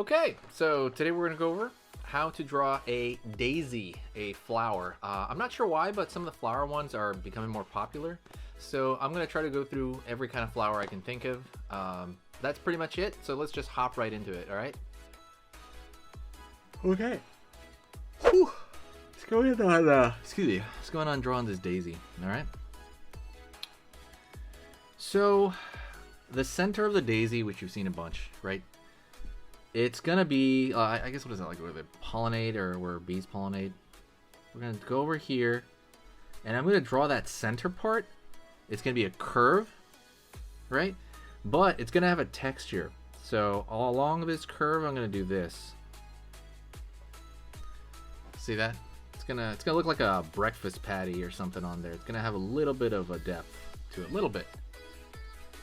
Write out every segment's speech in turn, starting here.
Okay, so today we're going to go over how to draw a daisy, a flower. I'm not sure why, but some of the flower ones are becoming more popular. So I'm going to try to go through every kind of flower I can think of. That's pretty much it. So let's just hop right into it, all right? Okay. Whew. Let's go in on, excuse me. Let's go on drawing this daisy, all right? So the center of the daisy, which you've seen a bunch, right? It's gonna be, I guess, what is that, like where they pollinate or where bees pollinate? We're gonna go over here, and I'm gonna draw that center part. It's gonna be a curve, right? But it's gonna have a texture. So all along this curve, I'm gonna do this. See that? It's gonna look like a breakfast patty or something on there. It's gonna have a little bit of a depth to it, a little bit.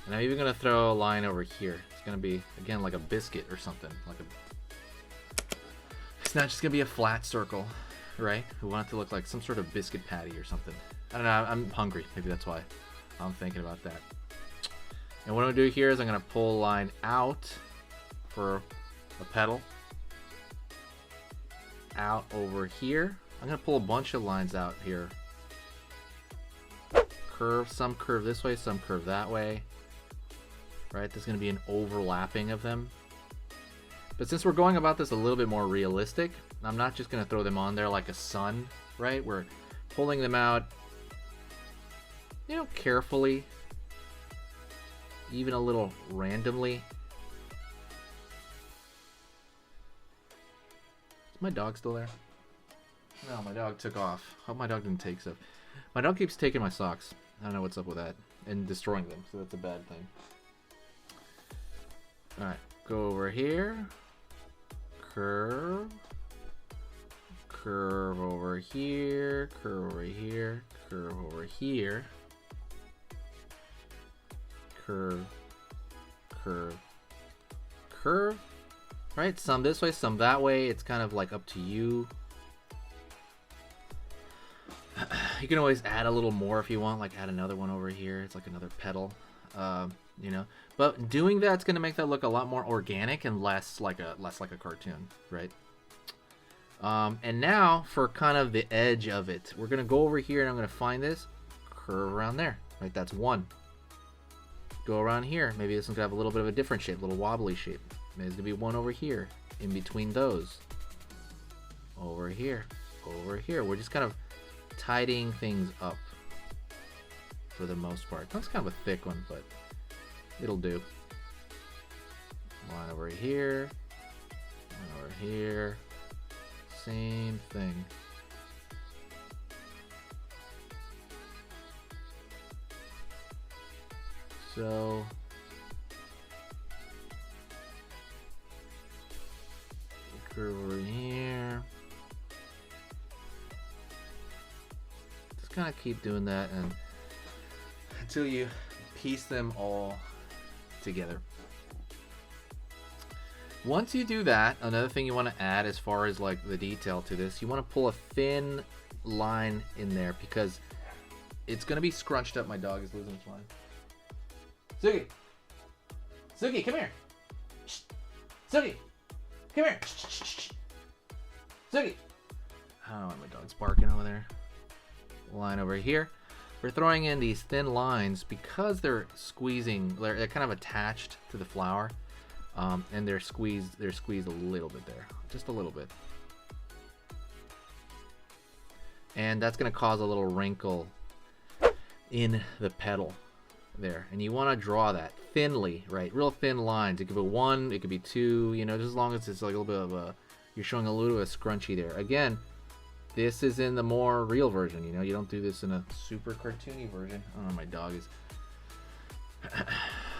And I'm even gonna throw a line over here. It's gonna be, again, like a biscuit or something. It's not just gonna be a flat circle, right? We want it to look like some sort of biscuit patty or something. I don't know, I'm hungry. Maybe that's why I'm thinking about that. And what I'm gonna do here is I'm gonna pull a line out for a petal. Out over here. I'm gonna pull a bunch of lines out here. Curve, some curve this way, some curve that way. Right, there's going to be an overlapping of them. But since we're going about this a little bit more realistic, I'm not just going to throw them on there like a sun, right? We're pulling them out, you know, carefully, even a little randomly. Is my dog still there? No, my dog took off. Hope my dog didn't take stuff. My dog keeps taking my socks. I don't know what's up with that. And destroying them, so that's a bad thing. Alright, go over here, curve, curve over here, curve over here, curve over here, curve, curve, curve, right? Some this way, some that way. It's kind of like up to you. You can always add a little more if you want, like add another one over here. It's like another petal. You know, but doing that's going to make that look a lot more organic and less like a cartoon, right? And now for kind of the edge of it, we're going to go over here and I'm going to find this curve around there, right? That's one. Go around here. Maybe this one's going to have a little bit of a different shape, a little wobbly shape. Maybe there's going to be one over here in between those. Over here, over here. We're just kind of tidying things up for the most part. That's kind of a thick one, but it'll do. Line over here, line over here, same thing. So curve over here. Just kind of keep doing that and until you piece them all together. Once you do that, another thing you want to add as far as like the detail to this, you want to pull a thin line in there because it's going to be scrunched up. My dog is losing its mind. Sugi! Sugi, come here! Shh. Sugi! Come here! Shh, shh, shh. Sugi! I don't know why my dog's barking over there. Line over here. We're throwing in these thin lines because they're squeezing, they're kind of attached to the flower, and they're squeezed a little bit there, just a little bit. And that's going to cause a little wrinkle in the petal there. And you want to draw that thinly, right? Real thin lines. It could be one, it could be two, you know, just as long as it's like a little bit of a, you're showing a little bit of scrunchy there. Again, this is in the more real version, you know, you don't do this in a super cartoony version. I don't know, my dog is...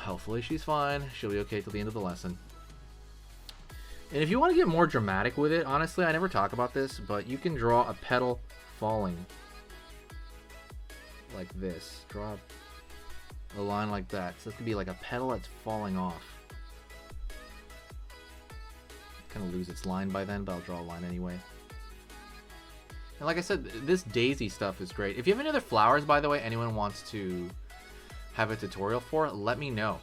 Hopefully she's fine. She'll be okay till the end of the lesson. And if you want to get more dramatic with it, honestly, I never talk about this, but you can draw a petal falling. Like this. Draw a line like that. So this could be like a petal that's falling off. Kind of lose its line by then, but I'll draw a line anyway. And like I said, this daisy stuff is great. If you have any other flowers, by the way, anyone wants to have a tutorial for, let me know.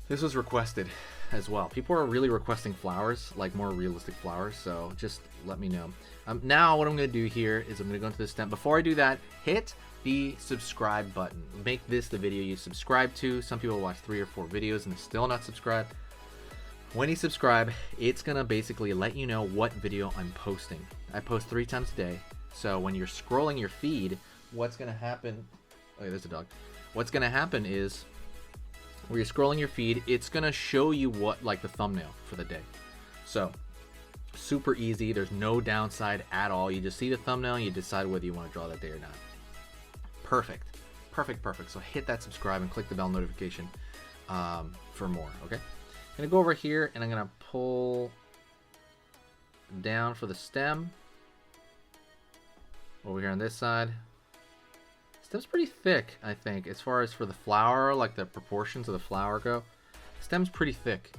This was requested. as well. People are really requesting flowers, like more realistic flowers, so just let me know. Now what I'm going to do here is I'm going to go into the stem. Before I do that, hit the subscribe button. Make this the video you subscribe to. Some people watch 3 or 4 videos and they're still not subscribed. When you subscribe, it's going to basically let you know what video I'm posting. I post 3 times a day, so when you're scrolling your feed, what's going to happen... Oh, there's a dog. What's going to happen is, where you're scrolling your feed, it's going to show you what, like the thumbnail for the day. So super easy. There's no downside at all. You just see the thumbnail and you decide whether you want to draw that day or not. Perfect. So hit that subscribe and click the bell notification for more. Okay, I'm gonna go over here and I'm gonna pull down for the stem over here on this side. Stem's pretty thick, I think, as far as for the flower, like the proportions of the flower go. Stem's pretty thick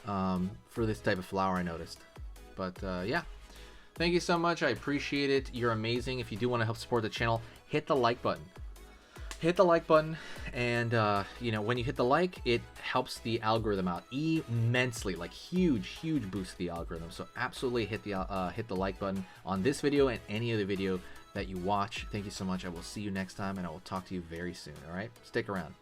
for this type of flower, I noticed. But yeah, thank you so much. I appreciate it. You're amazing. If you do want to help support the channel, hit the like button. Hit the like button, and you know, when you hit the like, it helps the algorithm out immensely, like huge boost to the algorithm. So absolutely hit the like button on this video and any other video that you watch. Thank you so much. I will see you next time, and I will talk to you very soon. All right, stick around.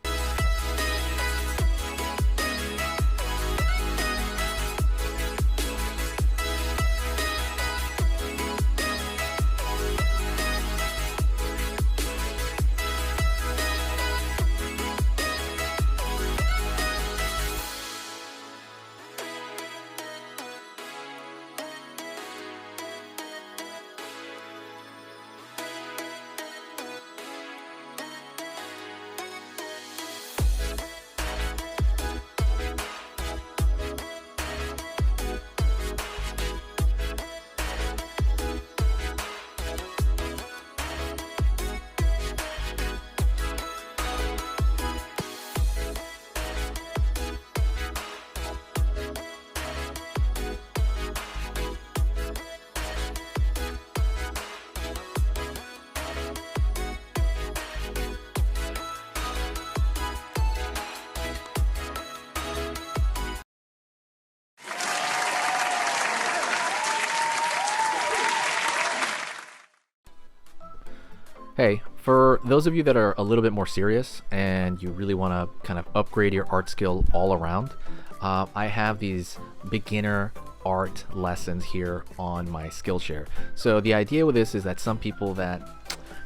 Hey, for those of you that are a little bit more serious and you really want to kind of upgrade your art skill all around, I have these beginner art lessons here on my Skillshare. So the idea with this is that some people that,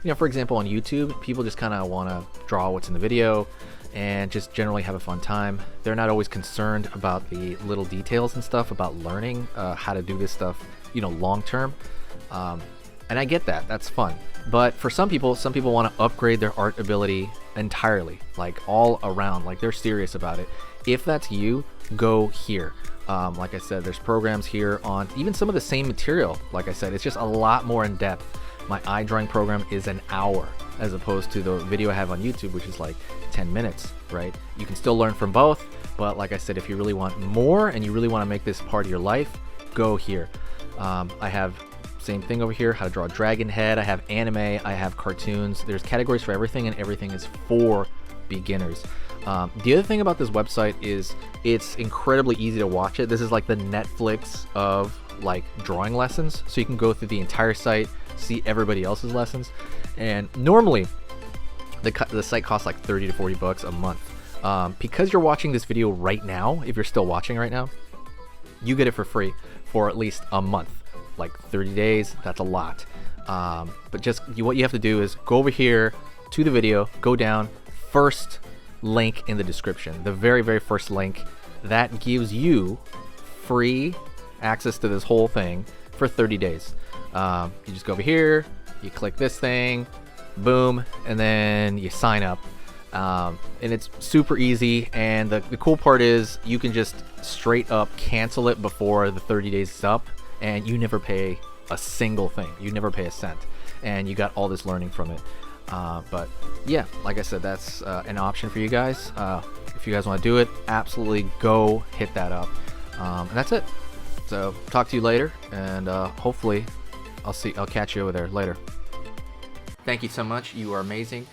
you know, for example, on YouTube, people just kind of want to draw what's in the video and just generally have a fun time. They're not always concerned about the little details and stuff about learning how to do this stuff, you know, long term. And I get that, that's fun. But for some people want to upgrade their art ability entirely, like all around, like they're serious about it. If that's you, go here. Like I said, there's programs here on even some of the same material. Like I said, it's just a lot more in depth. My eye drawing program is an hour as opposed to the video I have on YouTube, which is like 10 minutes, right? You can still learn from both, but like I said, if you really want more and you really want to make this part of your life, go here. I have same thing over here, how to draw a dragon head. I have anime, I have cartoons. There's categories for everything, and everything is for beginners. The other thing about this website is it's incredibly easy to watch it. This is like the Netflix of like drawing lessons. So you can go through the entire site, see everybody else's lessons. And normally the site costs like 30 to 40 bucks a month. Because you're watching this video right now, if you're still watching right now, you get it for free for at least a month. Like 30 days, that's a lot. But just what you have to do is go over here to the video, go down, first link in the description, the very first link. That gives you free access to this whole thing for 30 days. You just go over here, you click this thing, boom, and then you sign up. And it's super easy, and the cool part is you can just straight up cancel it before the 30 days is up, and you never pay a single thing. You never pay a cent, and you got all this learning from it. But yeah, like I said, that's an option for you guys. If you guys want to do it, absolutely go hit that up. And that's it. So talk to you later, and hopefully I'll catch you over there later. Thank you so much. You are amazing.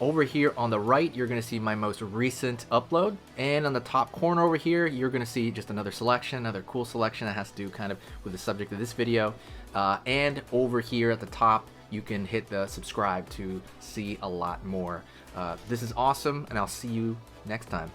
Over here on the right, you're going to see my most recent upload. And on the top corner over here, you're going to see just another selection, another cool selection that has to do kind of with the subject of this video. And over here at the top, you can hit the subscribe to see a lot more. This is awesome, and I'll see you next time.